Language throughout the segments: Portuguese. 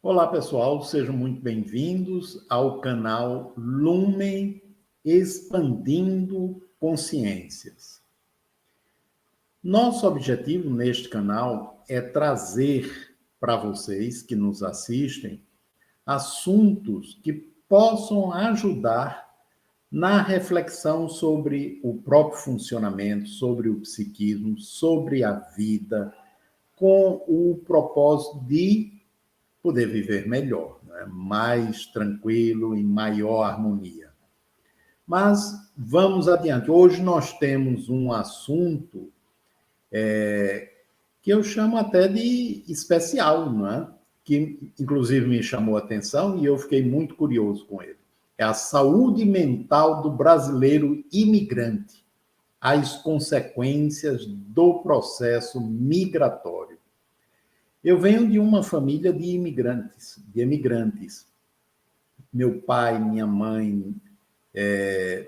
Olá, pessoal, sejam muito bem-vindos ao canal Lumen Expandindo Consciências. Nosso objetivo neste canal é trazer para vocês que nos assistem assuntos que possam ajudar na reflexão sobre o próprio funcionamento, sobre o psiquismo, sobre a vida, com o propósito de poder viver melhor, né? Mais tranquilo, em maior harmonia. Mas vamos adiante. Hoje nós temos um assunto que eu chamo até de especial, não é? Que inclusive me chamou a atenção e eu fiquei muito curioso com ele. É a saúde mental do brasileiro imigrante, as consequências do processo migratório. Eu venho de uma família de emigrantes. Meu pai, minha mãe,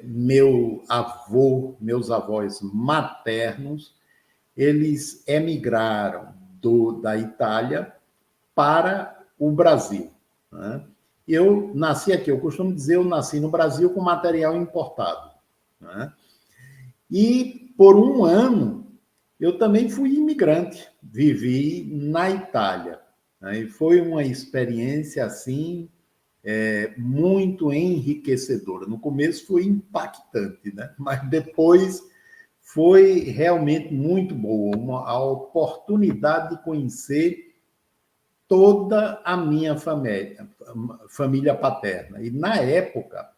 meu avô, meus avós maternos, eles emigraram da Itália para o Brasil, né? Eu nasci aqui, eu costumo dizer, eu nasci no Brasil com material importado, né? E por um ano eu também fui imigrante, vivi na Itália, né? E foi uma experiência assim muito enriquecedora. No começo foi impactante, né? Mas depois foi realmente muito boa, a oportunidade de conhecer toda a minha família paterna. E na época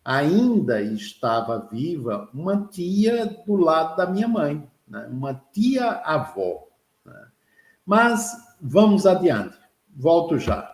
ainda estava viva uma tia do lado da minha mãe, né? Uma tia-avó. Né? Mas vamos adiante. Volto já.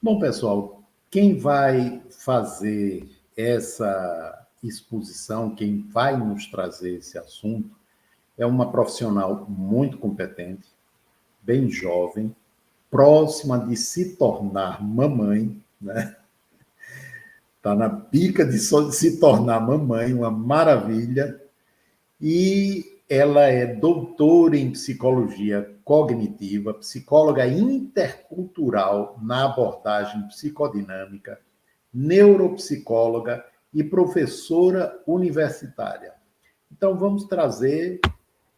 Bom, pessoal, quem vai fazer essa exposição, quem vai nos trazer esse assunto, é uma profissional muito competente, bem jovem, próxima de se tornar mamãe, né? Está na pica de se tornar mamãe, uma maravilha. E ela é doutora em psicologia cognitiva, psicóloga intercultural na abordagem psicodinâmica, neuropsicóloga e professora universitária. Então, vamos trazer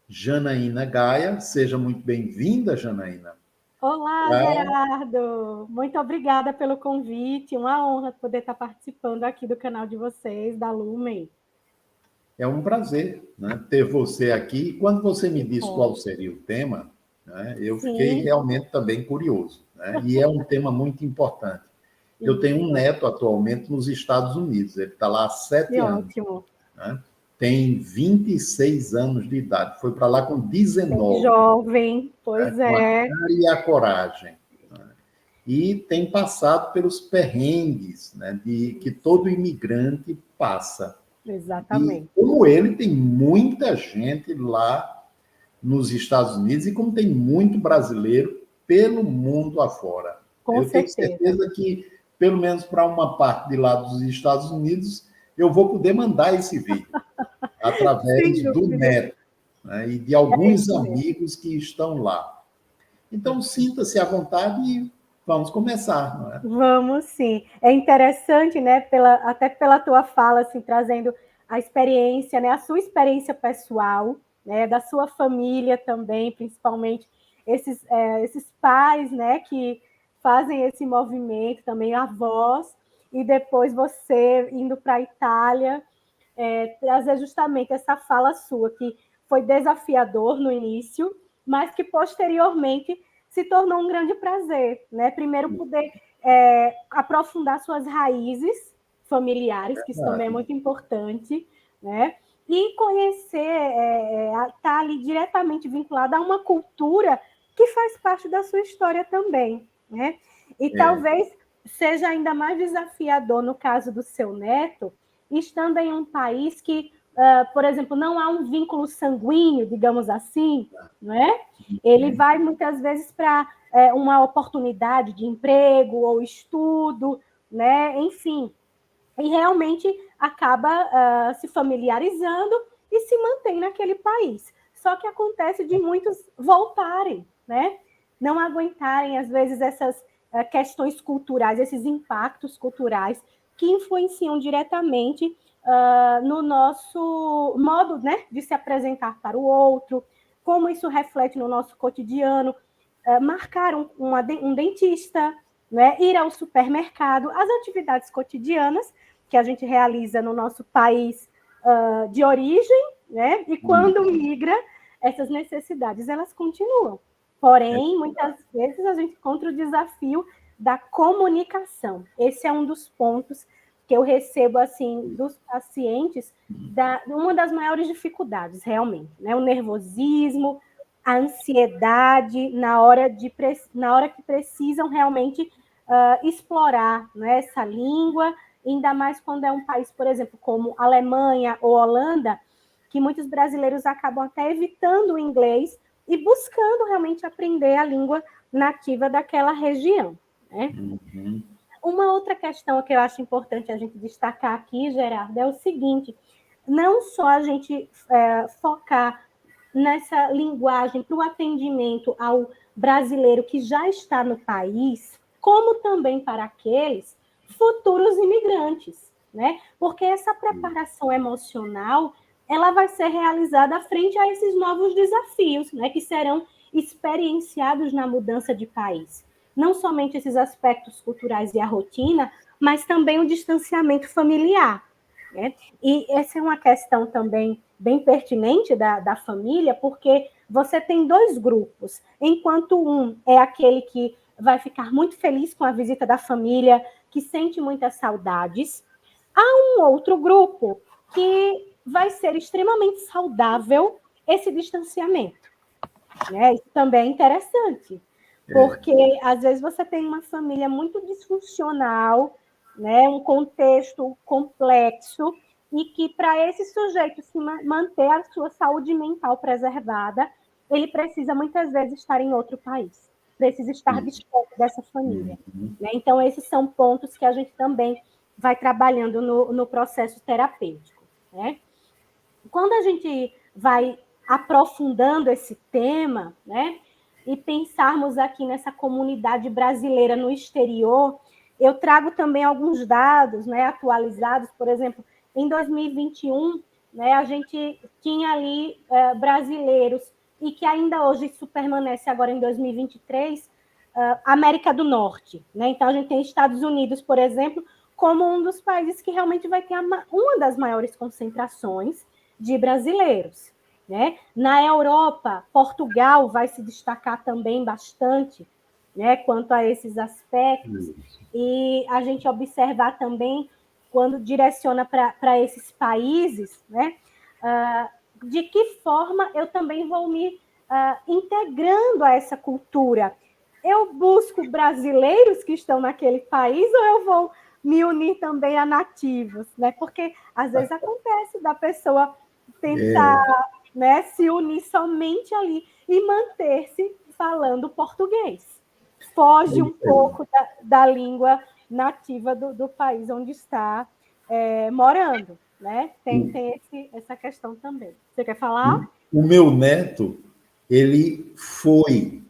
Janaína Gaia. Seja muito bem-vinda, Janaína. Olá, Gerardo! Muito obrigada pelo convite. Uma honra poder estar participando aqui do canal de vocês, da Lumen. É um prazer, né, ter você aqui. E quando você me disse qual seria o tema, né, eu fiquei realmente também curioso. Né, e é um tema muito importante. Eu tenho um neto atualmente nos Estados Unidos, ele está lá há 7 anos. Ótimo. Né, tem 26 anos de idade, foi para lá com 19. Bem jovem, pois né, com a é. cara e a coragem. Né, e tem passado pelos perrengues, né, que todo imigrante passa. Exatamente. E como ele, tem muita gente lá nos Estados Unidos e como tem muito brasileiro pelo mundo afora. Com Eu tenho certeza. certeza que, pelo menos para uma parte de lá dos Estados Unidos, eu vou poder mandar esse vídeo através do neto, né, e de alguns amigos que estão lá. Então, sinta-se à vontade e vamos começar, não é? Vamos sim. É interessante, né, até pela tua fala, assim, trazendo a experiência, né, a sua experiência pessoal, né, da sua família também, principalmente esses pais, né, que fazem esse movimento, também avós, e depois você indo para a Itália, trazer justamente essa fala sua, que foi desafiador no início, mas que posteriormente se tornou um grande prazer, né? Primeiro poder aprofundar suas raízes familiares, que isso também é muito importante, né? E conhecer, tá ali diretamente vinculado a uma cultura que faz parte da sua história também, né? E talvez seja ainda mais desafiador no caso do seu neto, estando em um país que, por exemplo, não há um vínculo sanguíneo, digamos assim, não é? Ele vai muitas vezes para uma oportunidade de emprego ou estudo, né? Enfim, e realmente acaba se familiarizando e se mantém naquele país. Só que acontece de muitos voltarem, né? Não aguentarem, às vezes, essas questões culturais, esses impactos culturais que influenciam diretamente no nosso modo, né, de se apresentar para o outro, como isso reflete no nosso cotidiano. Marcar um dentista, né, ir ao supermercado, as atividades cotidianas que a gente realiza no nosso país de origem, né? E quando migra, essas necessidades elas continuam. Porém, muitas vezes a gente encontra o desafio da comunicação. Esse é um dos pontos que eu recebo assim dos pacientes, uma das maiores dificuldades, realmente, né? O nervosismo, a ansiedade na hora que precisam realmente explorar, né, essa língua, ainda mais quando é um país, por exemplo, como Alemanha ou Holanda, que muitos brasileiros acabam até evitando o inglês e buscando realmente aprender a língua nativa daquela região, né? Uhum. Uma outra questão que eu acho importante a gente destacar aqui, Gerardo, é o seguinte: não só a gente focar nessa linguagem para o atendimento ao brasileiro que já está no país, como também para aqueles futuros imigrantes, né? Porque essa preparação emocional ela vai ser realizada frente a esses novos desafios, né? Que serão experienciados na mudança de país. Não somente esses aspectos culturais e a rotina, mas também o distanciamento familiar, né? E essa é uma questão também bem pertinente da família, porque você tem dois grupos. Enquanto um é aquele que vai ficar muito feliz com a visita da família, que sente muitas saudades, há um outro grupo que vai ser extremamente saudável esse distanciamento, né? Isso também é interessante, porque às vezes você tem uma família muito disfuncional, né? Um contexto complexo, e que para esse sujeito se manter a sua saúde mental preservada, ele precisa muitas vezes estar em outro país, precisa estar distante dessa família, né? Então, esses são pontos que a gente também vai trabalhando no processo terapêutico, né? Quando a gente vai aprofundando esse tema, né, e pensarmos aqui nessa comunidade brasileira no exterior, eu trago também alguns dados, né, atualizados. Por exemplo, em 2021, né, a gente tinha ali brasileiros, e que ainda hoje isso permanece agora em 2023, América do Norte, né? Então a gente tem Estados Unidos, por exemplo, como um dos países que realmente vai ter uma das maiores concentrações de brasileiros, né? Na Europa, Portugal vai se destacar também bastante, né, quanto a esses aspectos. E a gente observar também, quando direciona para esses países, né, de que forma eu também vou me integrando a essa cultura. Eu busco brasileiros que estão naquele país, ou eu vou me unir também a nativos, né? Porque às vezes acontece da pessoa tentar, né, se unir somente ali e manter-se falando português. Foge um pouco da língua nativa do país onde está morando, né? Tem essa questão também. Você quer falar? O meu neto, ele foi,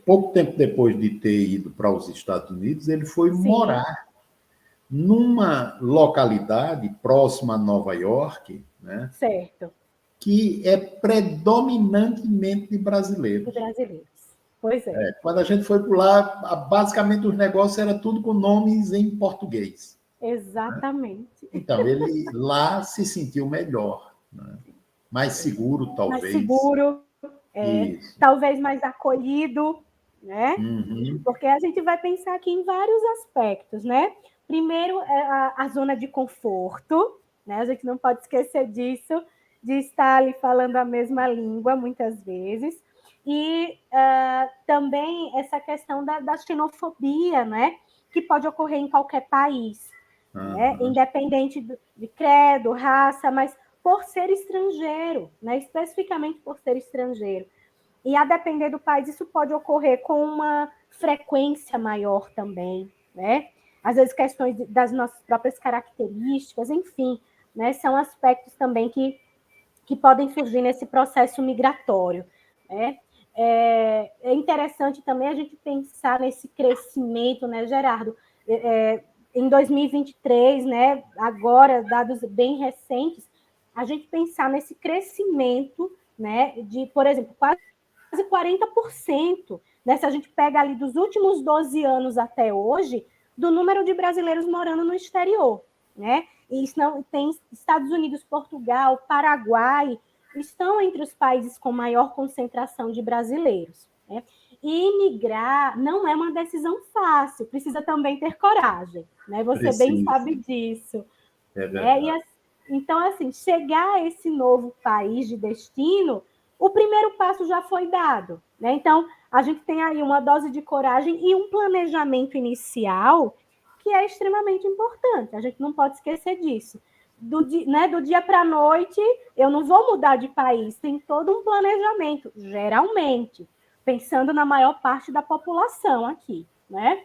pouco tempo depois de ter ido para os Estados Unidos, ele foi Sim. morar numa localidade próxima a Nova York, né, Certo. que é predominantemente de De brasileiros. brasileiros. Pois é. Quando a gente foi por lá, basicamente os negócios eram tudo com nomes em português. Exatamente. Então, ele lá se sentiu melhor, né? Mais seguro, Mais talvez. seguro. talvez mais acolhido, né? Uhum. Porque a gente vai pensar aqui em vários aspectos, né? Primeiro, a zona de conforto, né? A gente não pode esquecer disso, de estar ali falando a mesma língua, muitas vezes. E também essa questão da xenofobia, né? Que pode ocorrer em qualquer país, né? Independente de credo, raça, mas por ser estrangeiro, né? Especificamente por ser estrangeiro. E a depender do país, isso pode ocorrer com uma frequência maior também, né? Às vezes questões das nossas próprias características, enfim, né? São aspectos também que podem surgir nesse processo migratório, né? É interessante também a gente pensar nesse crescimento, né, Gerardo? Em 2023, né, agora, dados bem recentes, a gente pensar nesse crescimento, né, de, por exemplo, quase 40%, né? Se a gente pega ali dos últimos 12 anos até hoje, do número de brasileiros morando no exterior, né? E isso não tem Estados Unidos, Portugal, Paraguai, estão entre os países com maior concentração de brasileiros, né? E imigrar não é uma decisão fácil, precisa também ter coragem, né? Você bem sabe disso. É né? verdade. Então, assim, chegar a esse novo país de destino, o primeiro passo já foi dado, né? Então, a gente tem aí uma dose de coragem e um planejamento inicial que é extremamente importante. A gente não pode esquecer disso. Do dia para a noite, eu não vou mudar de país, tem todo um planejamento, geralmente, pensando na maior parte da população aqui, né?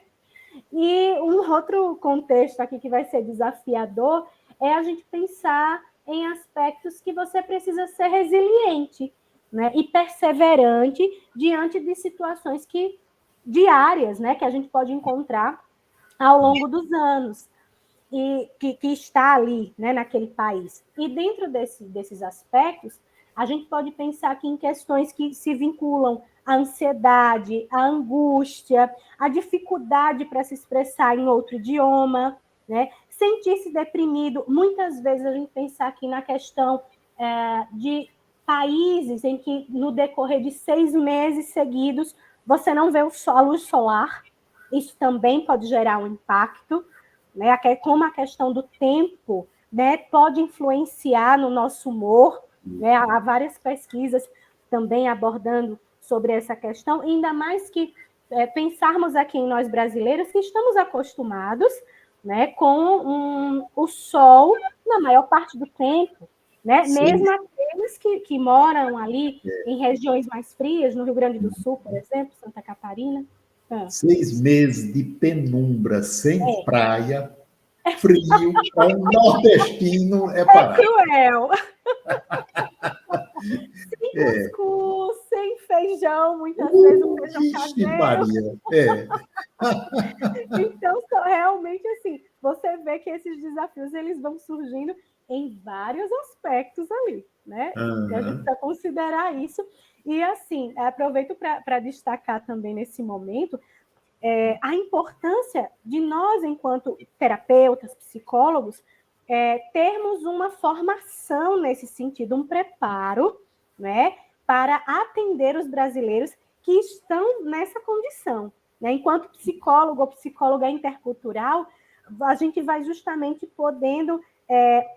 E um outro contexto aqui que vai ser desafiador é a gente pensar em aspectos que você precisa ser resiliente, né, e perseverante diante de situações diárias, né, que a gente pode encontrar ao longo dos anos e que está ali, né, naquele país. E dentro desses aspectos, a gente pode pensar aqui em questões que se vinculam à ansiedade, à angústia, à dificuldade para se expressar em outro idioma, né? Sentir-se deprimido. Muitas vezes a gente pensa aqui na questão de países em que, no decorrer de 6 meses seguidos, você não vê a luz solar. Isso também pode gerar um impacto, né? Como a questão do tempo, né, pode influenciar no nosso humor, né? Há várias pesquisas também abordando sobre essa questão, ainda mais que pensarmos aqui em nós brasileiros que estamos acostumados, né, com o sol na maior parte do tempo, né? Mesmo aqueles que moram ali em regiões mais frias, no Rio Grande do Sul, por exemplo, Santa Catarina. 6 meses de penumbra, sem praia, frio, para um nordestino é parar. Cruel. Sem cuscuz, sem feijão, muitas vezes o feijão caseiro. Maria. Então, realmente assim, você vê que esses desafios eles vão surgindo em vários aspectos ali, né? E a gente precisa considerar isso. E assim, aproveito para destacar também nesse momento a importância de nós, enquanto terapeutas, psicólogos, termos uma formação nesse sentido, um preparo, né, para atender os brasileiros que estão nessa condição. Né? Enquanto psicólogo ou psicóloga intercultural, a gente vai justamente podendo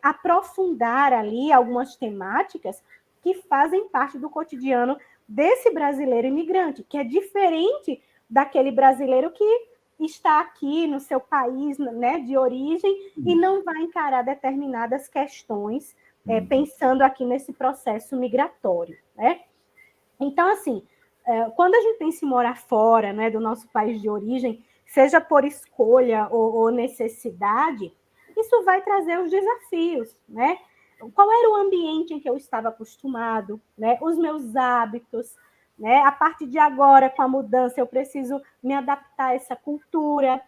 aprofundar ali algumas temáticas que fazem parte do cotidiano desse brasileiro imigrante, que é diferente daquele brasileiro que está aqui no seu país, né, de origem e não vai encarar determinadas questões pensando aqui nesse processo migratório, né? Então, assim, quando a gente pensa em morar fora, né, do nosso país de origem, seja por escolha ou necessidade, isso vai trazer os desafios, né? Qual era o ambiente em que eu estava acostumado, né? Os meus hábitos, né? A partir de agora, com a mudança, eu preciso me adaptar a essa cultura,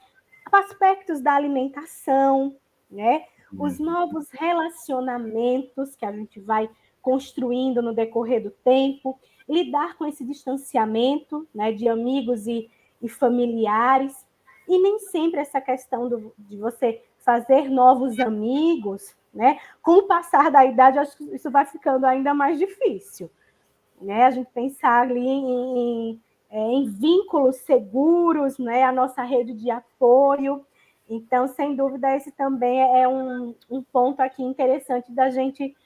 aspectos da alimentação, né? Os novos relacionamentos que a gente vai construindo no decorrer do tempo, lidar com esse distanciamento, né, de amigos e familiares, e nem sempre essa questão de você fazer novos amigos, né? Com o passar da idade, acho que isso vai ficando ainda mais difícil. né? A gente pensar ali em vínculos seguros, né? A nossa rede de apoio. Então, sem dúvida, esse também é um ponto aqui interessante da gente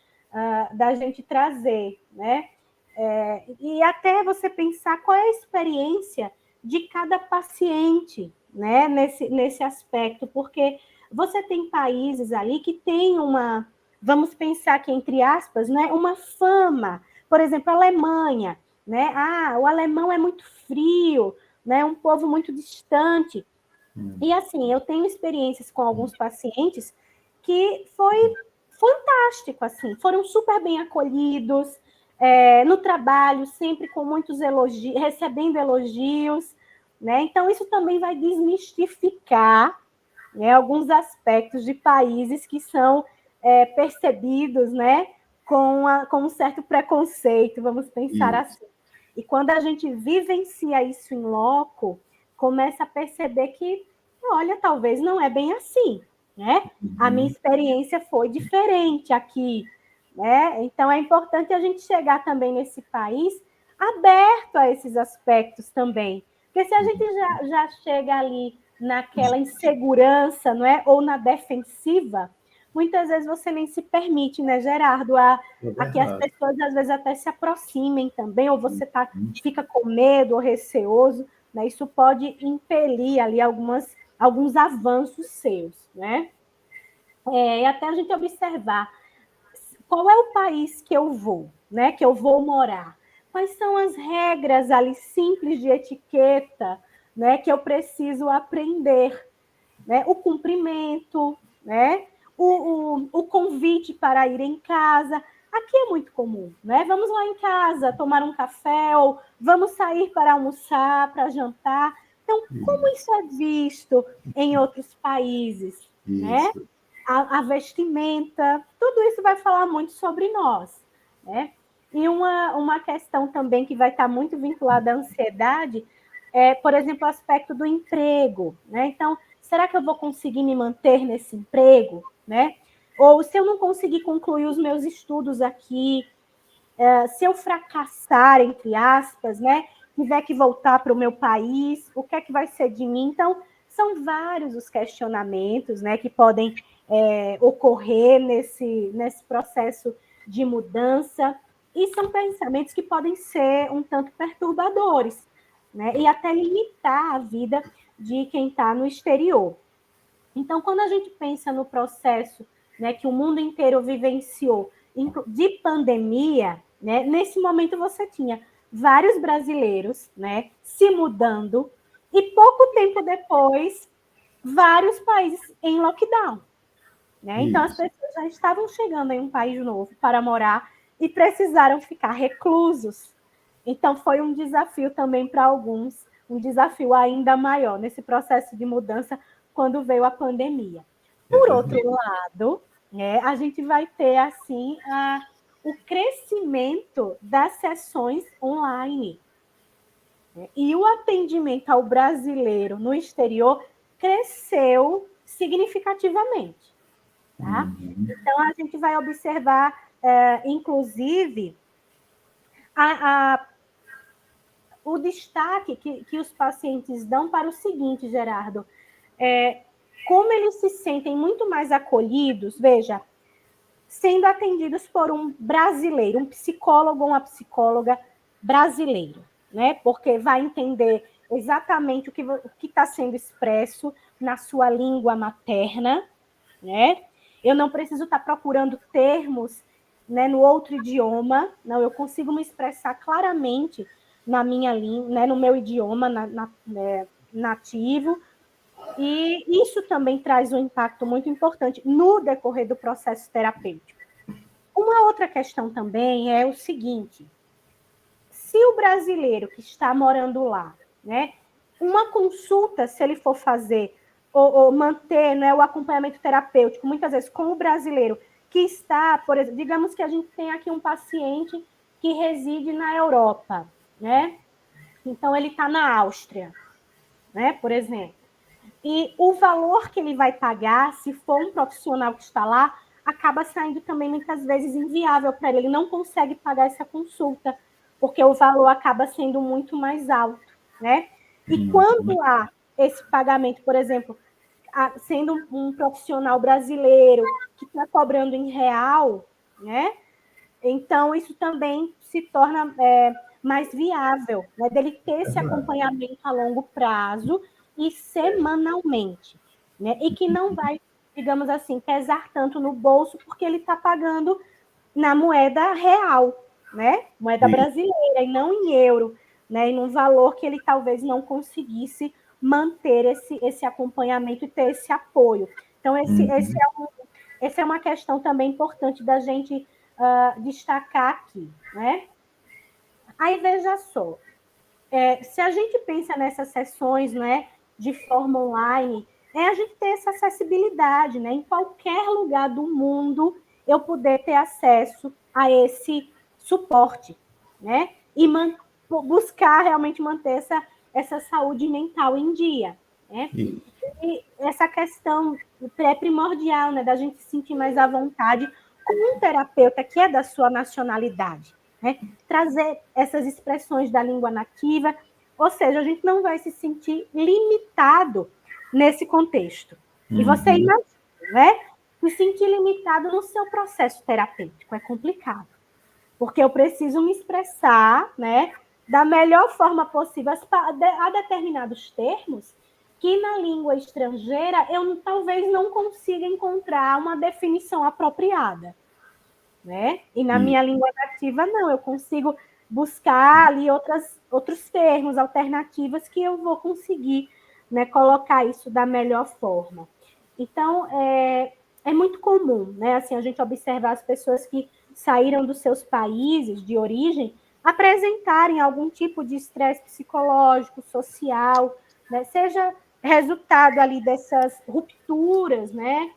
trazer, né? E até você pensar qual é a experiência de cada paciente, né, nesse aspecto, porque você tem países ali que têm vamos pensar aqui entre aspas, né, uma fama, por exemplo, a Alemanha, né, o alemão é muito frio, né, um povo muito distante, e assim, eu tenho experiências com alguns pacientes que foi fantástico, assim, foram super bem acolhidos, no trabalho, sempre com muitos elogios, recebendo elogios, né? Então, isso também vai desmistificar, né, alguns aspectos de países que são percebidos, né, com um certo preconceito, vamos pensar Isso. assim. E quando a gente vivencia isso em loco, começa a perceber que, olha, talvez não é bem assim, né? A minha experiência foi diferente aqui, né? Então é importante a gente chegar também nesse país aberto a esses aspectos também. Porque se a gente já chega ali naquela insegurança, não é? Ou na defensiva, muitas vezes você nem se permite, né, Gerardo, a que as pessoas às vezes até se aproximem também, ou você fica com medo ou receoso, né? Isso pode impelir ali alguns avanços seus, né? E até a gente observar qual é o país que eu vou, né? Que eu vou morar. Quais são as regras ali simples de etiqueta, né? Que eu preciso aprender, né? O cumprimento, né? O convite para ir em casa. Aqui é muito comum, né? Vamos lá em casa tomar um café ou vamos sair para almoçar, para jantar. Então, como isso é visto em outros países, né? Isso. A vestimenta, tudo isso vai falar muito sobre nós, né? E uma questão também que vai estar muito vinculada à ansiedade é, por exemplo, o aspecto do emprego, né? Então, será que eu vou conseguir me manter nesse emprego, né? Ou se eu não conseguir concluir os meus estudos aqui, se eu fracassar, entre aspas, né? Tiver que voltar para o meu país, o que é que vai ser de mim? Então, são vários os questionamentos, né, que podem ocorrer nesse processo de mudança, e são pensamentos que podem ser um tanto perturbadores, né, e até limitar a vida de quem está no exterior. Então, quando a gente pensa no processo, né, que o mundo inteiro vivenciou de pandemia, né, nesse momento você tinha vários brasileiros, né, se mudando, e pouco tempo depois, vários países em lockdown, né? Então, as Isso. pessoas já estavam chegando em um país novo para morar e precisaram ficar reclusos. Então, foi um desafio também para alguns, um desafio ainda maior nesse processo de mudança quando veio a pandemia. É Por outro verdade. lado, né, a gente vai ter, assim, o crescimento das sessões online. E o atendimento ao brasileiro no exterior cresceu significativamente. Tá? Então, a gente vai observar, inclusive, o destaque que os pacientes dão para o seguinte, Gerardo, como eles se sentem muito mais acolhidos, veja, sendo atendidos por um brasileiro, um psicólogo ou uma psicóloga brasileiro, né? Porque vai entender exatamente o que está sendo expresso na sua língua materna, né? Eu não preciso estar procurando termos, né, no outro idioma, não, eu consigo me expressar claramente na minha língua, né, no meu idioma nativo, e isso também traz um impacto muito importante no decorrer do processo terapêutico. Uma outra questão também é o seguinte: se o brasileiro que está morando lá, né, uma consulta, se ele for fazer ou manter, né, o acompanhamento terapêutico, muitas vezes com o brasileiro que está, por exemplo, digamos que a gente tem aqui um paciente que reside na Europa, né? Então ele está na Áustria, né, por exemplo. E o valor que ele vai pagar, se for um profissional que está lá, acaba saindo também muitas vezes inviável para ele. Ele não consegue pagar essa consulta, porque o valor acaba sendo muito mais alto, né? E quando há esse pagamento, por exemplo, sendo um profissional brasileiro que está cobrando em real, né? Então, isso também se torna mais viável, né? Dele ter esse acompanhamento a longo prazo e semanalmente, né? E que não vai, digamos assim, pesar tanto no bolso, porque ele está pagando na moeda real, né? Moeda brasileira, e não em euro, né? E num valor que ele talvez não conseguisse manter esse acompanhamento e ter esse apoio. Então, essa é uma questão também importante da gente destacar aqui, né? Aí, veja só, se a gente pensa nessas sessões, né, de forma online, a gente ter essa acessibilidade, né? Em qualquer lugar do mundo, eu poder ter acesso a esse suporte, né? E buscar realmente manter essa saúde mental em dia, né? E essa questão é primordial, né? Da gente se sentir mais à vontade com um terapeuta que é da sua nacionalidade, né? Trazer essas expressões da língua nativa, ou seja, a gente não vai se sentir limitado nesse contexto. E você imagina, né? Se sentir limitado no seu processo terapêutico é complicado, porque eu preciso me expressar, né, da melhor forma possível a determinados termos que na língua estrangeira eu talvez não consiga encontrar uma definição apropriada, né? E na minha língua nativa, não, eu consigo buscar ali outros termos, alternativas que eu vou conseguir, né, colocar isso da melhor forma. Então, é muito comum, né, assim, a gente observar as pessoas que saíram dos seus países de origem apresentarem algum tipo de estresse psicológico, social, né, seja resultado ali dessas rupturas, né,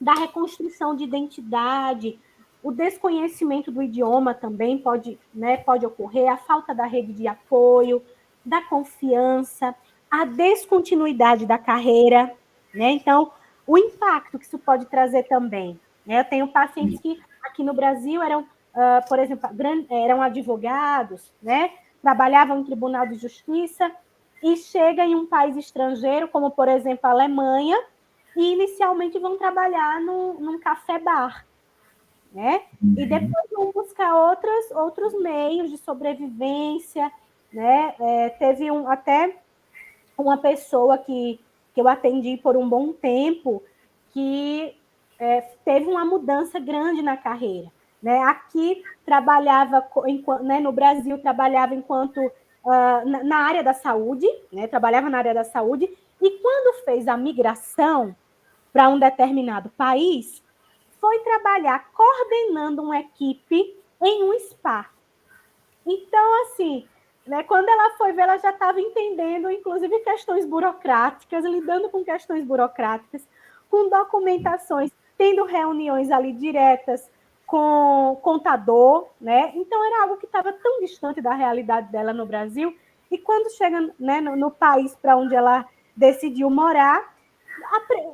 da reconstrução de identidade, o desconhecimento do idioma também pode, né, pode ocorrer, a falta da rede de apoio, da confiança, a descontinuidade da carreira, né? Então, o impacto que isso pode trazer também, né? Eu tenho pacientes que aqui no Brasil eram, por exemplo, eram advogados, né? Trabalhavam em tribunal de justiça e chega em um país estrangeiro, como por exemplo a Alemanha, e inicialmente vão trabalhar num café-bar, né? E depois vão buscar outros meios de sobrevivência, né? Teve até uma pessoa que eu atendi por um bom tempo que teve uma mudança grande na carreira, né? Aqui trabalhava, né, no Brasil trabalhava enquanto na área da saúde, né? Trabalhava na área da saúde, e quando fez a migração para um determinado país, foi trabalhar coordenando uma equipe em um spa. Então, assim, né, quando ela foi ver, ela já estava entendendo, inclusive, questões burocráticas, lidando com questões burocráticas, com documentações, tendo reuniões ali diretas com contador, né? Então, era algo que estava tão distante da realidade dela no Brasil, e quando chega, né, no país para onde ela decidiu morar,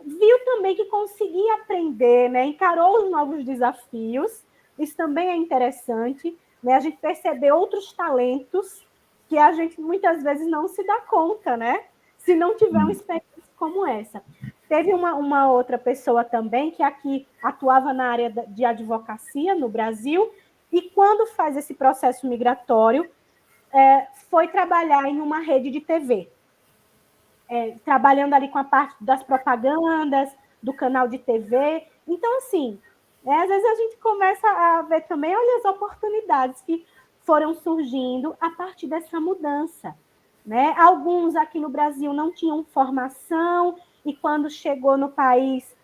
viu também que conseguia aprender, né? Encarou os novos desafios, isso também é interessante, né? A gente perceber outros talentos que a gente muitas vezes não se dá conta, né? Se não tiver uma experiência como essa. Teve uma outra pessoa também que aqui atuava na área de advocacia no Brasil, e quando faz esse processo migratório, foi trabalhar em uma rede de TV. Trabalhando ali com a parte das propagandas, do canal de TV. Então, assim, às vezes a gente começa a ver também, olha, as oportunidades que foram surgindo a partir dessa mudança, né? Alguns aqui no Brasil não tinham formação, e quando chegou no país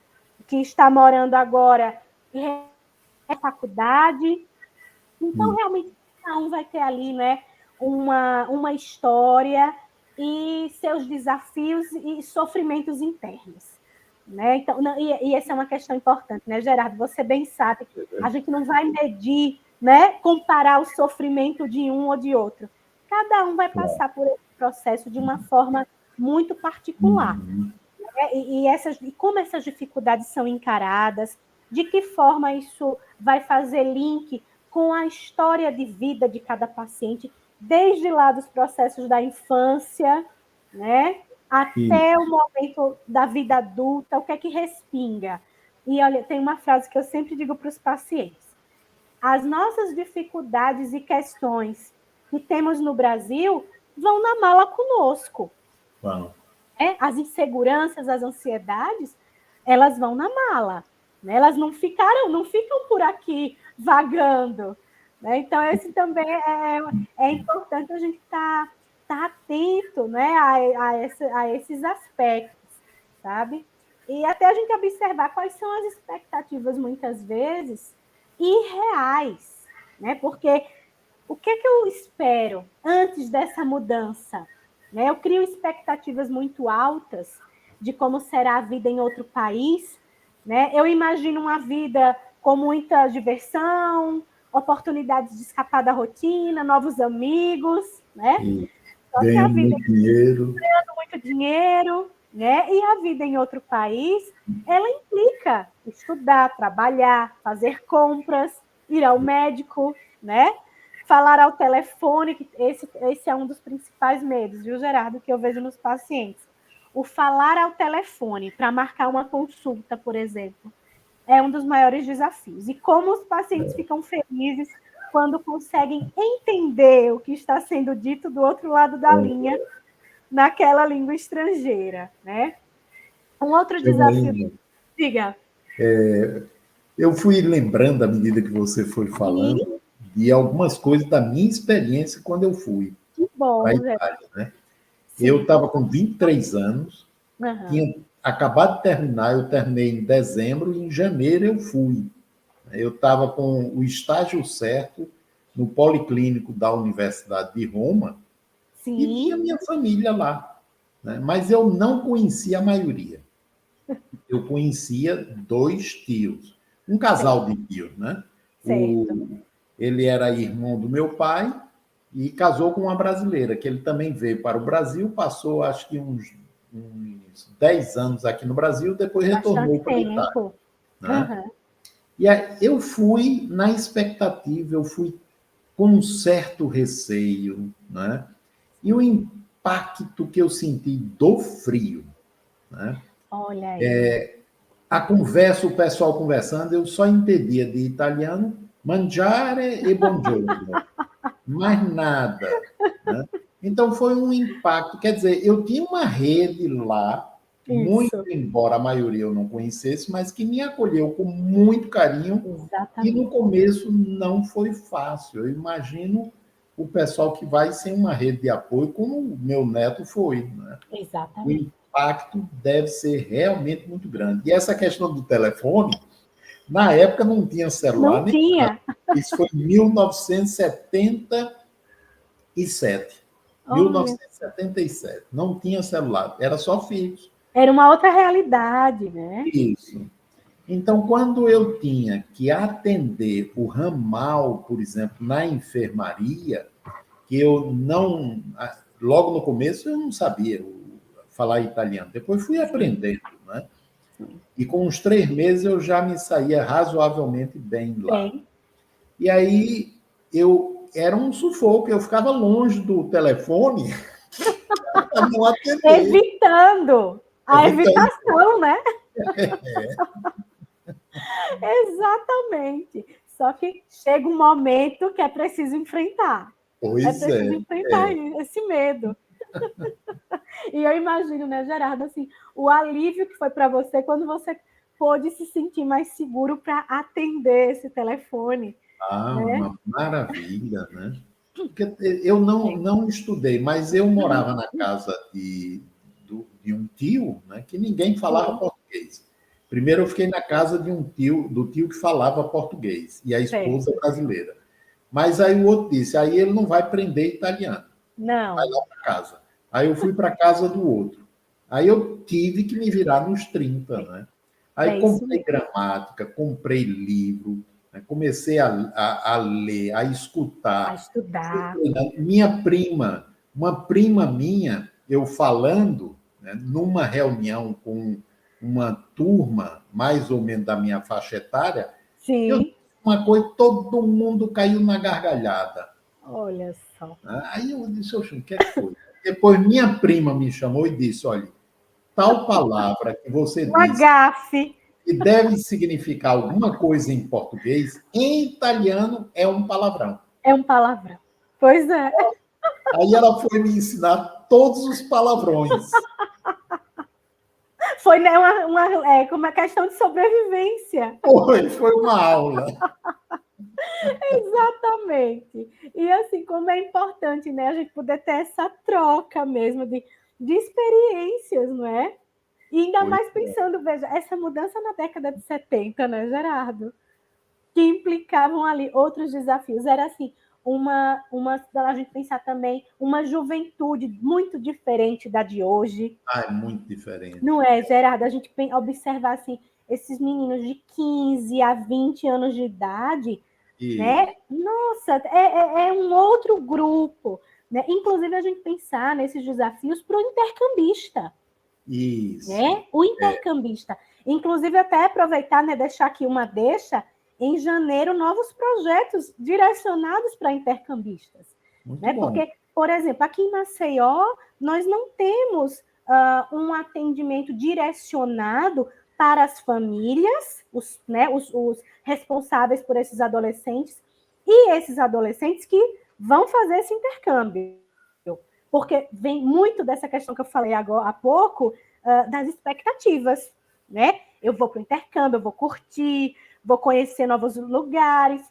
que está morando agora, é faculdade. Então, realmente, cada um vai ter ali, né, uma história e seus desafios e sofrimentos internos, né? Então, e essa é uma questão importante, né, Gerardo? Você bem sabe, a gente não vai medir, né, comparar o sofrimento de um ou de outro. Cada um vai passar por esse processo de uma forma muito particular. Né? E como essas dificuldades são encaradas, de que forma isso vai fazer link com a história de vida de cada paciente, desde lá dos processos da infância, né, até o momento da vida adulta, o que é que respinga. E olha, tem uma frase que eu sempre digo para os pacientes: as nossas dificuldades e questões que temos no Brasil vão na mala conosco. Bom. As inseguranças, as ansiedades, elas vão na mala. Né? Elas não ficam por aqui vagando. Né? Então, esse também é importante a gente estar atento, né, a esses aspectos, sabe? E até a gente observar quais são as expectativas, muitas vezes, irreais. Né? Porque o que é que eu espero antes dessa mudança? Né? Eu crio expectativas muito altas de como será a vida em outro país. Né? Eu imagino uma vida com muita diversão, oportunidades de escapar da rotina, novos amigos, né? Só que a Ganhando vida muito dinheiro. Ganhando muito dinheiro, né? E a vida em outro país, ela implica estudar, trabalhar, fazer compras, ir ao médico, né? Falar ao telefone, que esse é um dos principais medos, viu, Gerardo, que eu vejo nos pacientes. O falar ao telefone para marcar uma consulta, por exemplo, é um dos maiores desafios. E como os pacientes ficam felizes quando conseguem entender o que está sendo dito do outro lado da linha, naquela língua estrangeira, né? Um outro desafio... Diga. Eu fui lembrando, à medida que você foi falando, de algumas coisas da minha experiência quando eu fui para a Itália, né? Eu estava com 23 anos, tinha acabado de terminar, eu terminei em dezembro, e em janeiro eu fui. Eu estava com o estágio certo no Policlínico da Universidade de Roma, e tinha minha família lá, né? Mas eu não conhecia a maioria. Eu conhecia 2 tios, um casal de tios, né? Ele era irmão do meu pai e casou com uma brasileira, que ele também veio para o Brasil, passou acho que uns 10 anos aqui no Brasil, depois retornou para a Itália. Né? E aí, eu fui na expectativa, eu fui com um certo receio, né? E o impacto que eu senti do frio, né? Olha aí. A conversa, o pessoal conversando, eu só entendia de italiano mangiare e buongiorno, mais nada. Né? Então foi um impacto, quer dizer, eu tinha uma rede lá, muito embora a maioria eu não conhecesse, mas que me acolheu com muito carinho. Exatamente. E no começo não foi fácil. Eu imagino o pessoal que vai sem uma rede de apoio, como o meu neto foi. Né? Exatamente. O impacto deve ser realmente muito grande. E essa questão do telefone, na época não tinha celular. Não tinha. Isso foi em 1977. 1977. Não tinha celular, era só fixo. Era uma outra realidade, né? Isso. Então, quando eu tinha que atender o ramal, por exemplo, na enfermaria, que eu não... Logo no começo eu não sabia falar italiano. Depois fui aprendendo, né? E com uns 3 meses eu já me saía razoavelmente bem lá. E aí era um sufoco, eu ficava longe do telefone para não atender. Evitando a evitação, né? Exatamente. Só que chega um momento que é preciso enfrentar. Preciso enfrentar esse medo. E eu imagino, né, Gerardo, assim, o alívio que foi para você quando você pôde se sentir mais seguro para atender esse telefone. Né? Uma maravilha, né? Porque eu não estudei, mas eu morava na casa de um tio, né, que ninguém falava português. Primeiro eu fiquei na casa de do tio que falava português, e a esposa brasileira. Mas aí o outro disse, aí ele não vai aprender italiano. Não. Vai lá para casa. Aí eu fui para a casa do outro. Aí eu tive que me virar nos 30, né? Aí comprei gramática, comprei livro, né? Comecei a ler, a escutar. A estudar. Uma prima minha, eu falando, né, numa reunião com uma turma, mais ou menos da minha faixa etária, eu disse, uma coisa, todo mundo caiu na gargalhada. Olha só. Aí eu disse, oxe, o que é que foi? Depois minha prima me chamou e disse, olha, tal palavra que você Uma disse gafe. que deve significar alguma coisa em português, em italiano é um palavrão. É um palavrão. Pois é. Aí ela foi me ensinar todos os palavrões. Foi, né, uma questão de sobrevivência. Foi uma aula. Exatamente. E assim, como é importante, né, a gente poder ter essa troca mesmo de experiências, não é? E ainda mais pensando, veja, essa mudança na década de 70, né, Gerardo? Que implicavam ali outros desafios. Era assim, a gente pensar também, uma juventude muito diferente da de hoje. É muito diferente. Não é, Gerardo? A gente observar assim, esses meninos de 15 a 20 anos de idade, né? Nossa, é um outro grupo. Né? Inclusive, a gente pensar nesses desafios para o intercambista. Isso. Né? O intercambista. Inclusive, até aproveitar, né, deixar aqui uma deixa, em janeiro, novos projetos direcionados para intercambistas. Né? Porque, por exemplo, aqui em Maceió, nós não temos um atendimento direcionado para as famílias, os responsáveis por esses adolescentes, e esses adolescentes que vão fazer esse intercâmbio. Porque vem muito dessa questão que eu falei agora há pouco, das expectativas, né? Eu vou para o intercâmbio, eu vou curtir, vou conhecer novos lugares,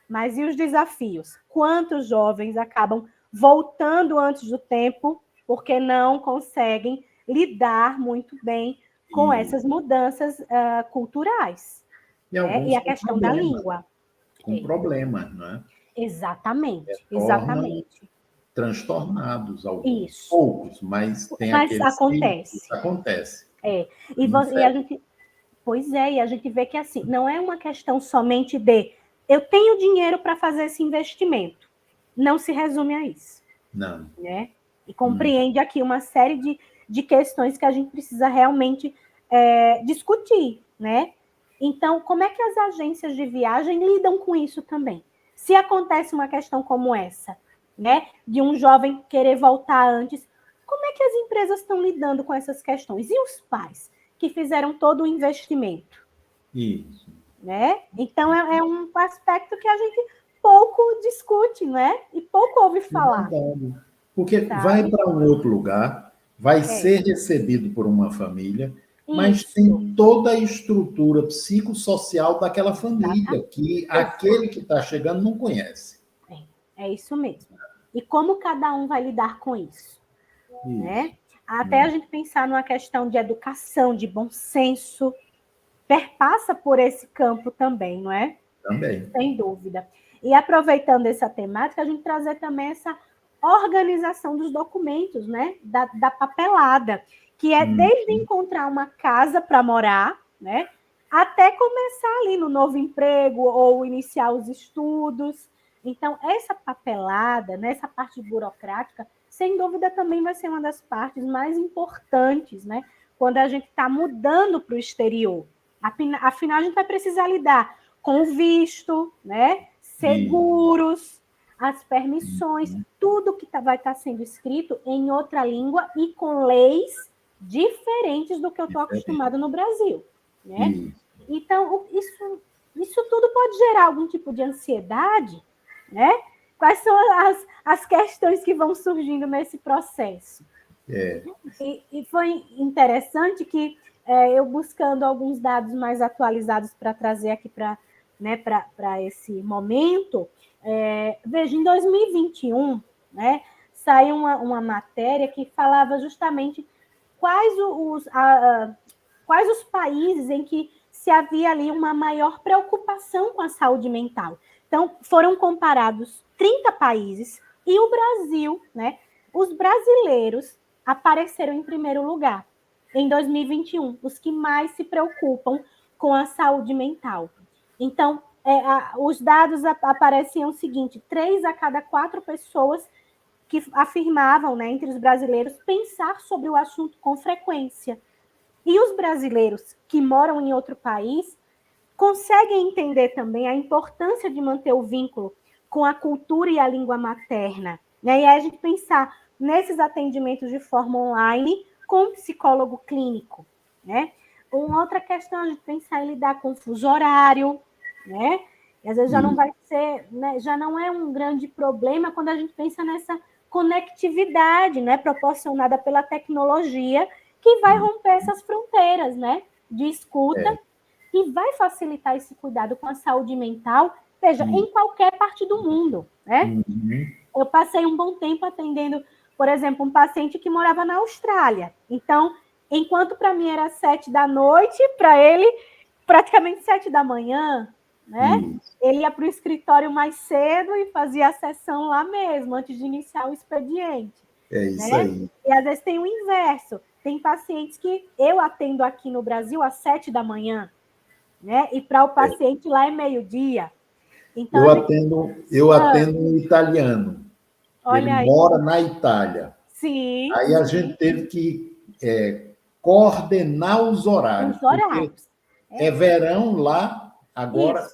mas e os desafios? Quantos jovens acabam voltando antes do tempo porque não conseguem lidar muito bem com essas mudanças culturais? E a questão da língua. Com problema, não é? Exatamente, exatamente. Transtornados alguns, poucos, mas tem aqueles acontece. que acontece. E a gente, pois é, e a gente vê que assim, não é uma questão somente de eu tenho dinheiro para fazer esse investimento. Não se resume a isso. Não. Né? E compreende aqui uma série de questões que a gente precisa realmente discutir, né? Então, como é que as agências de viagem lidam com isso também? Se acontece uma questão como essa, né, de um jovem querer voltar antes, como é que as empresas estão lidando com essas questões? E os pais que fizeram todo o investimento? Isso. Né? Então, é um aspecto que a gente pouco discute, né? E pouco ouve falar. Porque vai para um outro lugar, vai ser recebido por uma família, mas tem toda a estrutura psicossocial daquela família que aquele que está chegando não conhece. É isso mesmo. E como cada um vai lidar com isso? Né? Até a gente pensar numa questão de educação, de bom senso, perpassa por esse campo também, não é? Também. Sem dúvida. E aproveitando essa temática, a gente trazer também essa organização dos documentos, né? Da papelada, que é desde encontrar uma casa para morar, né? Até começar ali no novo emprego ou iniciar os estudos. Então, essa papelada, né, essa parte burocrática, sem dúvida também vai ser uma das partes mais importantes, né? Quando a gente está mudando para o exterior. Afinal, a gente vai precisar lidar com o visto, né? Seguros, as permissões, tudo que vai estar sendo escrito em outra língua e com leis diferentes do que eu estou acostumado no Brasil. Né? Então, isso tudo pode gerar algum tipo de ansiedade, né? Quais são as questões que vão surgindo nesse processo? E foi interessante que eu buscando alguns dados mais atualizados para trazer aqui para esse momento, veja, em 2021, né, saiu uma matéria que falava justamente quais os países em que se havia ali uma maior preocupação com a saúde mental. Então, foram comparados 30 países e o Brasil, né, os brasileiros apareceram em primeiro lugar em 2021, os que mais se preocupam com a saúde mental. Então, os dados apareciam o seguinte: 3 a cada 4 pessoas que afirmavam, né, entre os brasileiros, pensar sobre o assunto com frequência. E os brasileiros que moram em outro país conseguem entender também a importância de manter o vínculo com a cultura e a língua materna, né? E aí a gente pensar nesses atendimentos de forma online com psicólogo clínico, né? Uma outra questão é a gente pensar em lidar com o fuso horário, né? E às vezes já não vai ser, né, já não é um grande problema quando a gente pensa nessa conectividade, né, proporcionada pela tecnologia, que vai romper essas fronteiras, né, de escuta, e vai facilitar esse cuidado com a saúde mental, veja, em qualquer parte do mundo, né? Eu passei um bom tempo atendendo, por exemplo, um paciente que morava na Austrália. Então, enquanto para mim era 7 da noite, para ele praticamente 7 da manhã, né? Ele ia para o escritório mais cedo e fazia a sessão lá mesmo, antes de iniciar o expediente. É isso, né? aí. E às vezes tem o inverso. Tem pacientes que eu atendo aqui no Brasil às 7 da manhã, né? E para o paciente lá é meio-dia. Então, eu atendo um italiano. Ele olha aí. mora na Itália. Sim. Aí a gente teve que coordenar os horários. Os horários. É verão lá, agora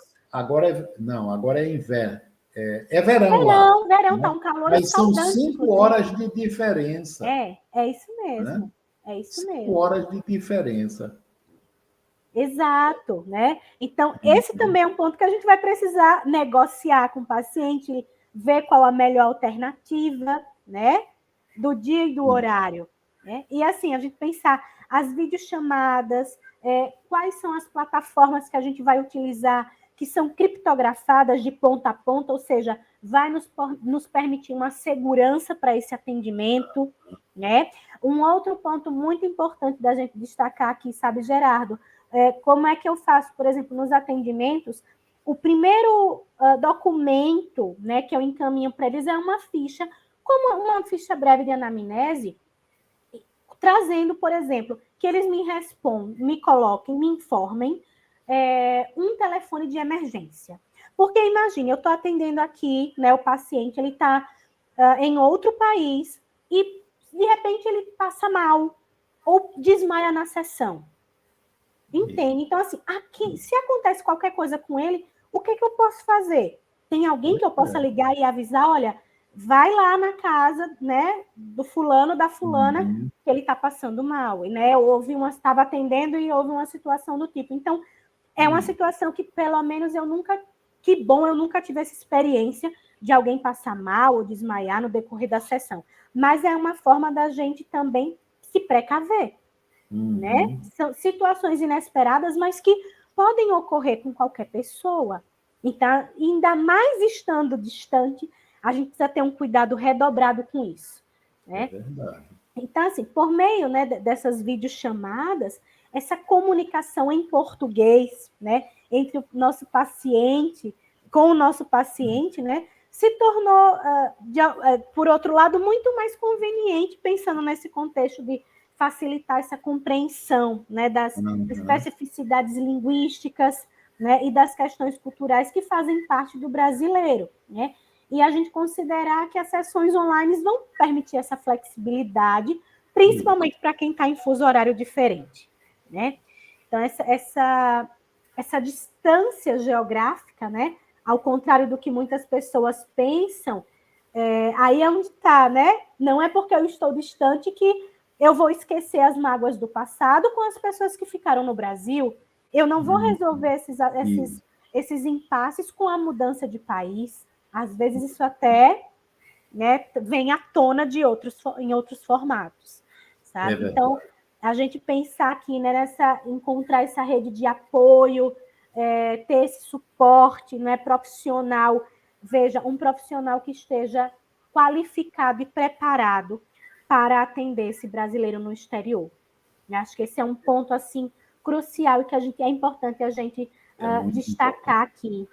Não, agora é inverno. É verão lá. Verão, Né? tá um calor Mas são escaldante, 5 inclusive. horas de diferença. É isso Né? mesmo. É isso 5 mesmo. horas de diferença. Exato, né? Então, esse também é um ponto que a gente vai precisar negociar com o paciente, ver qual a melhor alternativa, né? Do dia e do horário. Né? E assim, a gente pensar as videochamadas, quais são as plataformas que a gente vai utilizar que são criptografadas de ponta a ponta, ou seja, vai nos permitir uma segurança para esse atendimento, né? Um outro ponto muito importante da gente destacar aqui, sabe, Gerardo, como é que eu faço, por exemplo, nos atendimentos, o primeiro documento, né, que eu encaminho para eles é uma ficha, como uma ficha breve de anamnese, trazendo, por exemplo, que eles me respondam, me coloquem, me informem um telefone de emergência. Porque imagine, eu estou atendendo aqui, né, o paciente, ele está em outro país e, de repente, ele passa mal ou desmaia na sessão. Entende? Então, assim, aqui, se acontece qualquer coisa com ele, o que eu posso fazer? Tem alguém que eu possa ligar e avisar, olha, vai lá na casa, né, do fulano, da fulana, que ele está passando mal, né? Estava atendendo e houve uma situação do tipo. Então, é uma situação que, pelo menos, que bom, eu nunca tive essa experiência de alguém passar mal ou desmaiar no decorrer da sessão. Mas é uma forma da gente também se precaver. Né? São situações inesperadas, mas que podem ocorrer com qualquer pessoa. Então, ainda mais estando distante, a gente precisa ter um cuidado redobrado com isso. Né? É verdade. Então, assim, por meio, né, dessas videochamadas, essa comunicação em português, né, entre o nosso paciente, com o nosso paciente, né, se tornou, por outro lado, muito mais conveniente, pensando nesse contexto de facilitar essa compreensão, né, das especificidades linguísticas, né, e das questões culturais que fazem parte do brasileiro, né? E a gente considerar que as sessões online vão permitir essa flexibilidade, principalmente para quem está em fuso horário diferente, né? Então, essa distância geográfica, né? Ao contrário do que muitas pessoas pensam, aí é onde está, né? Não é porque eu estou distante que eu vou esquecer as mágoas do passado com as pessoas que ficaram no Brasil. Eu não vou resolver esses impasses com a mudança de país. Às vezes isso até, né, vem à tona em outros formatos, sabe? Então, a gente pensar aqui, né, encontrar essa rede de apoio, ter esse suporte, né, profissional. Veja, um profissional que esteja qualificado e preparado para atender esse brasileiro no exterior. Acho que esse é um ponto assim crucial e que é importante a gente destacar aqui.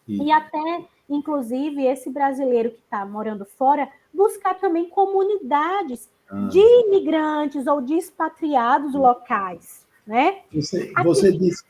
E até, inclusive, esse brasileiro que está morando fora, buscar também comunidades de imigrantes ou de expatriados locais. Né? Você disse,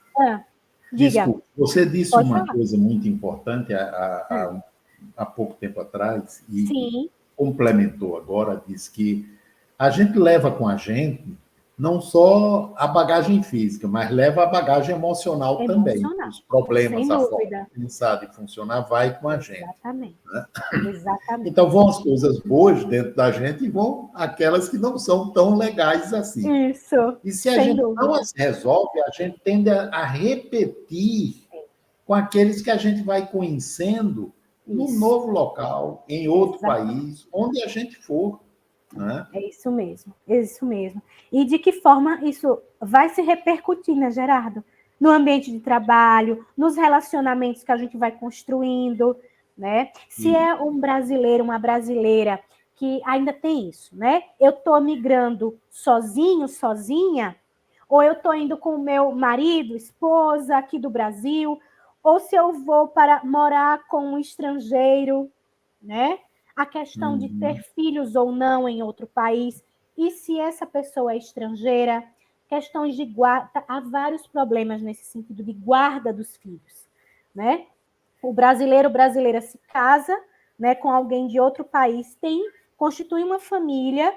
diga. desculpa, você disse uma coisa muito importante há pouco tempo atrás, e complementou agora, disse que a gente leva com a gente não só a bagagem física, mas leva a bagagem emocional também. Emocional, Os problemas, sem a forma dúvida. de pensar, de funcionar, vai com a gente. Exatamente. Né? Exatamente. Então, vão as coisas boas dentro da gente e vão aquelas que não são tão legais assim. Isso, E se a sem gente não dúvida. as resolve, a gente tende a repetir com aqueles que a gente vai conhecendo num Isso. novo local, em outro Exatamente. país, onde a gente for. Né? É isso mesmo, é isso mesmo. E de que forma isso vai se repercutir, né, Gerardo? No ambiente de trabalho, nos relacionamentos que a gente vai construindo, né? Se é um brasileiro, uma brasileira que ainda tem isso, né? Eu estou migrando sozinho, sozinha, ou eu estou indo com o meu marido, esposa aqui do Brasil, ou se eu vou para morar com um estrangeiro, né? A questão de ter filhos ou não em outro país, e se essa pessoa é estrangeira, questões de guarda, há vários problemas nesse sentido de guarda dos filhos, né? O brasileiro, brasileira se casa, né, com alguém de outro país, constitui uma família,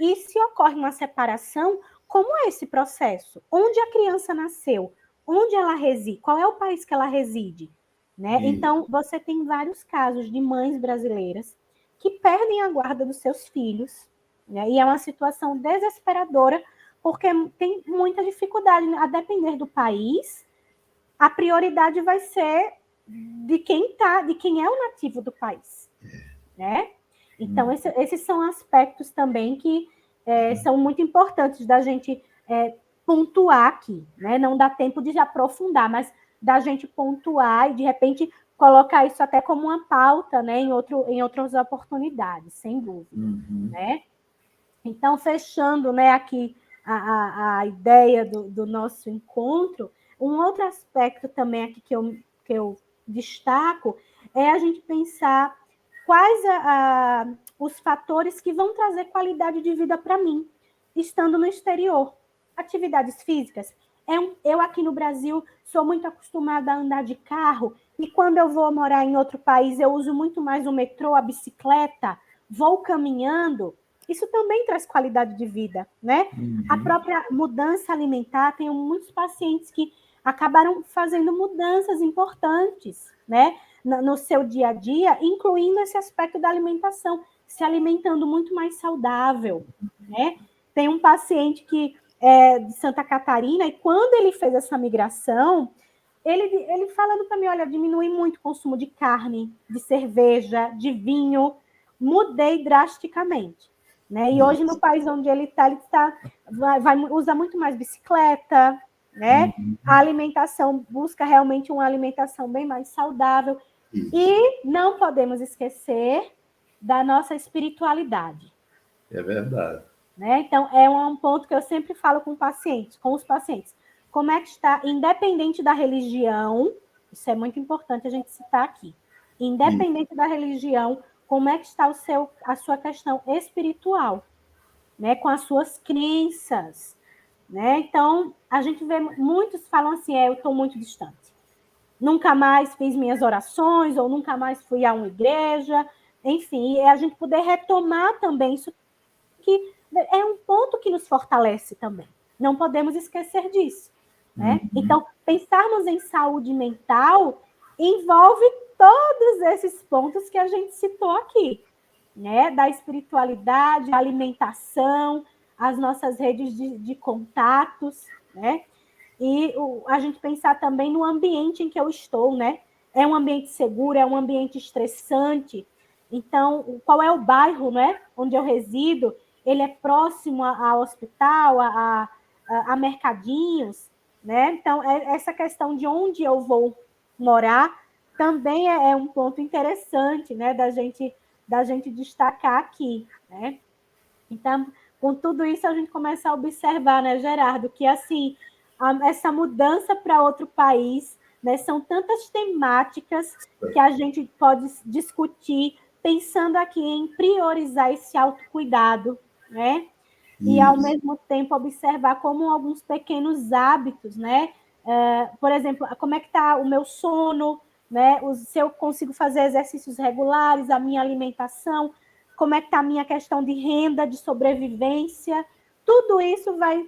e se ocorre uma separação, como é esse processo? Onde a criança nasceu? Onde ela reside? Qual é o país que ela reside? Né? Então, você tem vários casos de mães brasileiras que perdem a guarda dos seus filhos, né? E é uma situação desesperadora, porque tem muita dificuldade, a depender do país, a prioridade vai ser de quem é o nativo do país, né? Então, esses são aspectos também que são muito importantes da gente pontuar aqui, né? Não dá tempo de aprofundar, mas da gente pontuar e, de repente, colocar isso até como uma pauta, né? Em outras oportunidades, sem dúvida, né? Então, fechando, né, aqui a ideia do nosso encontro, um outro aspecto também aqui que eu destaco é a gente pensar quais os fatores que vão trazer qualidade de vida para mim, estando no exterior. Atividades físicas. Eu aqui no Brasil sou muito acostumada a andar de carro, e quando eu vou morar em outro país, eu uso muito mais o metrô, a bicicleta, vou caminhando. Isso também traz qualidade de vida, né? A própria mudança alimentar, tenho muitos pacientes que acabaram fazendo mudanças importantes, né? No seu dia a dia, incluindo esse aspecto da alimentação, se alimentando muito mais saudável, né? Tem um paciente que é de Santa Catarina, e quando ele fez essa migração, ele falando para mim, olha, diminui muito o consumo de carne, de cerveja, de vinho, mudei drasticamente. Né? E hoje, no país onde ele usa muito mais bicicleta, né? A alimentação, busca realmente uma alimentação bem mais saudável. E não podemos esquecer da nossa espiritualidade. É verdade. Né? Então, é um ponto que eu sempre falo com os pacientes. Como é que está, independente da religião, isso é muito importante a gente citar aqui, independente da religião, como é que está a sua questão espiritual, né? Com as suas crenças, né? Então, a gente vê, muitos falam assim, eu estou muito distante. Nunca mais fiz minhas orações, ou nunca mais fui a uma igreja, enfim, a gente poder retomar também isso, que é um ponto que nos fortalece também. Não podemos esquecer disso, né? Então, pensarmos em saúde mental envolve todos esses pontos que a gente citou aqui, né? Da espiritualidade, a alimentação, as nossas redes de contatos, né? E a gente pensar também no ambiente em que eu estou, né? É um ambiente seguro, é um ambiente estressante. Então, qual é o bairro, né, onde eu resido? Ele é próximo a hospital, a mercadinhos, né? Então, essa questão de onde eu vou morar também é um ponto interessante, né, da gente destacar aqui, né? Então, com tudo isso, a gente começa a observar, né, Gerardo, que, assim, essa mudança para outro país, né, são tantas temáticas que a gente pode discutir, pensando aqui em priorizar esse autocuidado, né? E, ao mesmo tempo, observar como alguns pequenos hábitos, né? Por exemplo, como é que está o meu sono, né? Se eu consigo fazer exercícios regulares, a minha alimentação, como é que está a minha questão de renda, de sobrevivência, tudo isso vai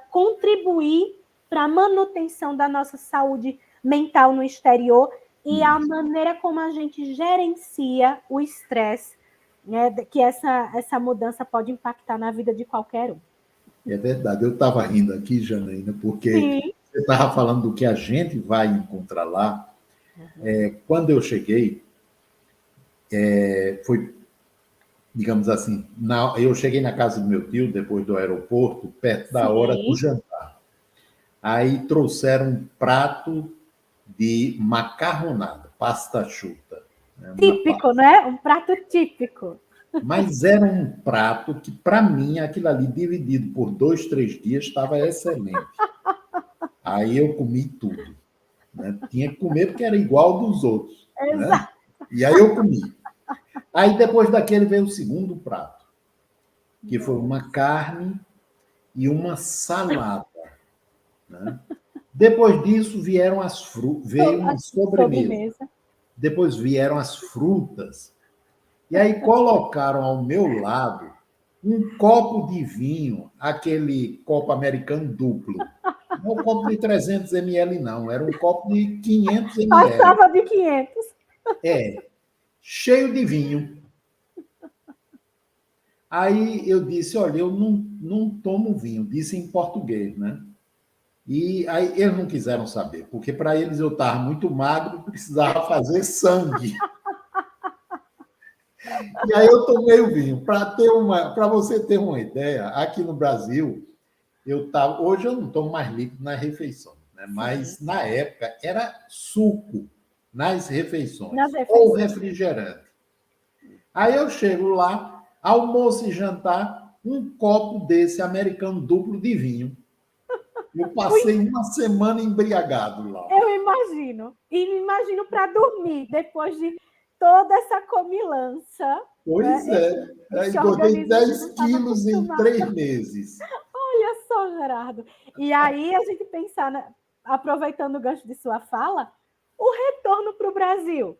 contribuir para a manutenção da nossa saúde mental no exterior e a maneira como a gente gerencia o estresse, né, que essa mudança pode impactar na vida de qualquer um. É verdade. Eu estava rindo aqui, Janaína, porque Sim. você estava falando do que a gente vai encontrar lá. Quando eu cheguei, foi, digamos assim, eu cheguei na casa do meu tio, depois do aeroporto, perto da hora do jantar. Aí trouxeram um prato de macarronada, pasta chuta. Típico, né? Um prato típico. Mas era um prato que, para mim, aquilo ali, dividido por 2, 3 dias, estava excelente. Aí eu comi tudo. Né? Tinha que comer porque era igual dos outros. Né? E aí eu comi. Aí depois daquele veio o segundo prato, que foi uma carne e uma salada. Né? Depois disso veio uma sobremesa. Depois vieram as frutas. E aí colocaram ao meu lado um copo de vinho, aquele copo americano duplo. Não um copo de 300 ml, não. Era um copo de 500 ml. Passava de 500. Cheio de vinho. Aí eu disse, olha, eu não tomo vinho. Disse em português, né? E aí eles não quiseram saber, porque para eles eu estava muito magro, precisava fazer sangue. E aí eu tomei o vinho. Para você ter uma ideia, aqui no Brasil, hoje eu não tomo mais líquido nas refeições, né? Mas na época era suco nas refeições. Ou refrigerante. Aí eu chego lá, almoço e jantar, um copo desse americano duplo de vinho. Eu passei uma semana embriagado lá. Eu imagino. E me imagino para dormir, depois de toda essa comilança. Pois é. Engordei 10 quilos em 3 meses. Olha só, Gerardo. E aí a gente pensar, né, aproveitando o gancho de sua fala, o retorno para o Brasil,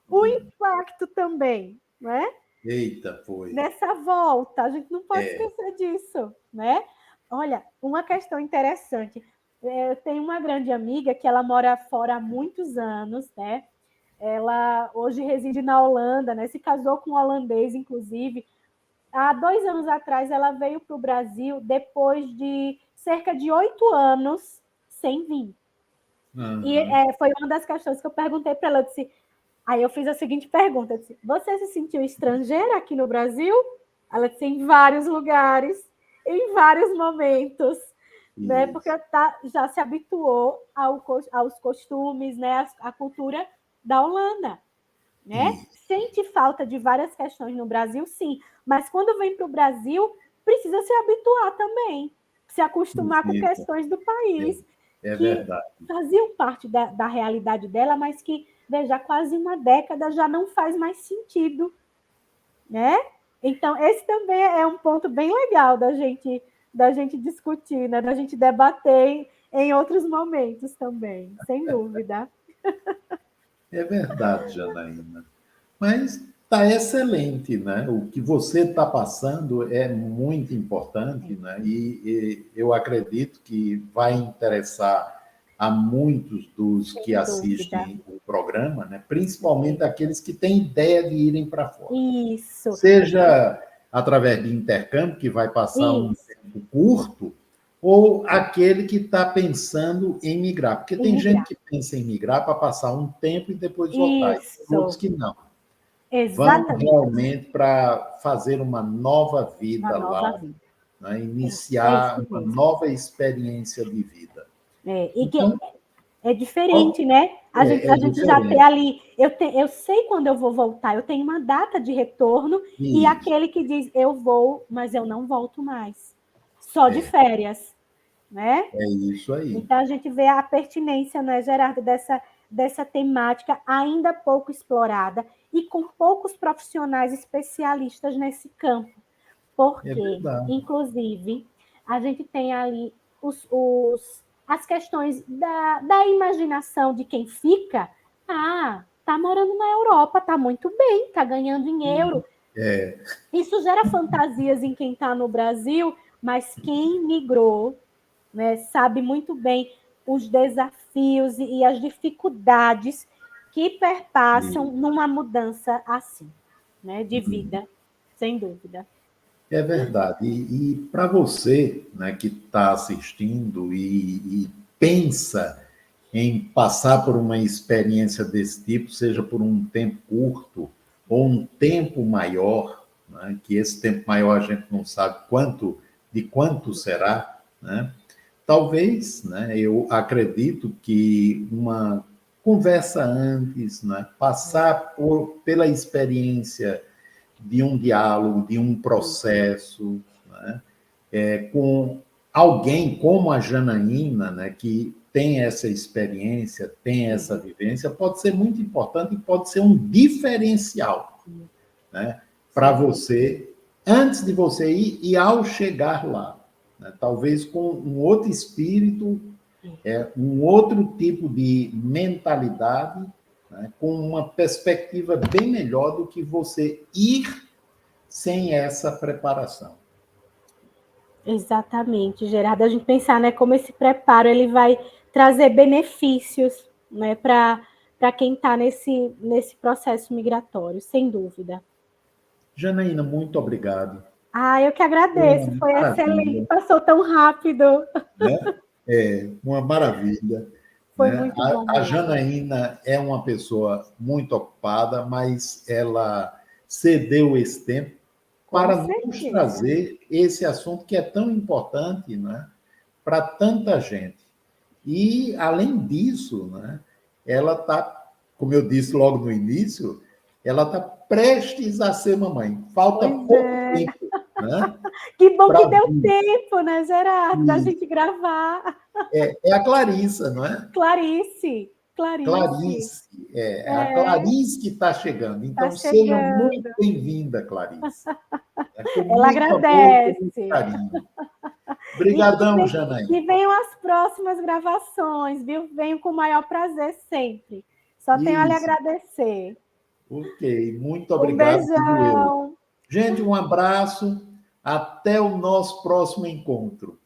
o impacto também, né? Eita, foi. Nessa volta, a gente não pode esquecer disso, né? Olha, uma questão interessante. Eu tenho uma grande amiga que ela mora fora há muitos anos, né? Ela hoje reside na Holanda, né? Se casou com um holandês, inclusive. Há 2 anos atrás, ela veio para o Brasil depois de cerca de 8 anos sem vir. E foi uma das questões que eu perguntei para ela. Eu disse, aí eu fiz a seguinte pergunta: eu disse, você se sentiu estrangeira aqui no Brasil? Ela disse, em vários lugares, em vários momentos, né? Porque já se habituou aos costumes, né? A cultura da Holanda, né? Sente falta de várias questões no Brasil, sim, mas quando vem para o Brasil, precisa se habituar também, se acostumar com questões do país, que verdade. faziam parte da realidade dela, mas que, veja, quase uma década já não faz mais sentido, né? Então, esse também é um ponto bem legal da gente discutir, né? Da gente debater em outros momentos também, sem dúvida. É verdade, Janaína. Mas está excelente, né? O que você está passando é muito importante, né? E eu acredito que vai interessar a muitos dos que assistem o programa, né? Principalmente aqueles que têm ideia de irem para fora. Isso. Seja através de intercâmbio, que vai passar um tempo curto, ou aquele que está pensando em migrar. Porque tem gente que pensa em migrar para passar um tempo e depois voltar. E tem outros que não. Exatamente. Vão realmente para fazer uma nova vida lá, né? Iniciar uma nova experiência de vida. Então, é diferente, né? A gente já tem ali. Eu sei quando eu vou voltar, eu tenho uma data de retorno, e aquele que diz eu vou, mas eu não volto mais. Só de férias. Né? É isso aí. Então, a gente vê a pertinência, né, Gerardo, dessa temática ainda pouco explorada e com poucos profissionais especialistas nesse campo. Porque, inclusive, a gente tem ali as questões da imaginação de quem fica. Tá morando na Europa, tá muito bem, tá ganhando em euro. Isso gera fantasias em quem está no Brasil. mas quem migrou, né, sabe muito bem os desafios e as dificuldades que perpassam numa mudança assim, né, de vida, sem dúvida. É verdade. E para você, né, que está assistindo e pensa em passar por uma experiência desse tipo, seja por um tempo curto ou um tempo maior, né, que esse tempo maior a gente não sabe de quanto será, né? Talvez, né, eu acredito que uma conversa antes, né, passar pela experiência de um diálogo, de um processo, né, com alguém como a Janaína, né, que tem essa experiência, tem essa vivência, pode ser muito importante e pode ser um diferencial, né, para você, antes de você ir e ao chegar lá. Né, talvez com um outro espírito, um outro tipo de mentalidade, né, com uma perspectiva bem melhor do que você ir sem essa preparação. Exatamente, Gerardo. A gente pensar, né, como esse preparo ele vai trazer benefícios, né, para quem está nesse processo migratório, sem dúvida. Janaína, muito obrigado. Eu que agradeço, foi excelente, Maravilha, passou tão rápido. né? Uma maravilha. Foi Né? muito bom A mesmo. Janaína é uma pessoa muito ocupada, mas ela cedeu esse tempo Com para nos certeza. trazer esse assunto que é tão importante, né, para tanta gente. E, além disso, né, ela está, como eu disse logo no início, ela está prestes a ser mamãe. Falta Pois pouco é. tempo, né, Que bom que para deu vir. tempo, né, Gerardo, da gente gravar. É a Clarissa, não é? Clarice, Clarice, Clarice, é a Clarice que está chegando. tá Então, seja muito chegando. bem-vinda, Clarice. Com Ela muito amor, com muito agradece. carinho. E Obrigadão, Janaína. que venham as próximas gravações, viu? Venho com o maior prazer sempre. Só tenho a lhe Isso, agradecer. ok. Muito Um obrigado, digo eu. beijão. Gente, um abraço. Até o nosso próximo encontro.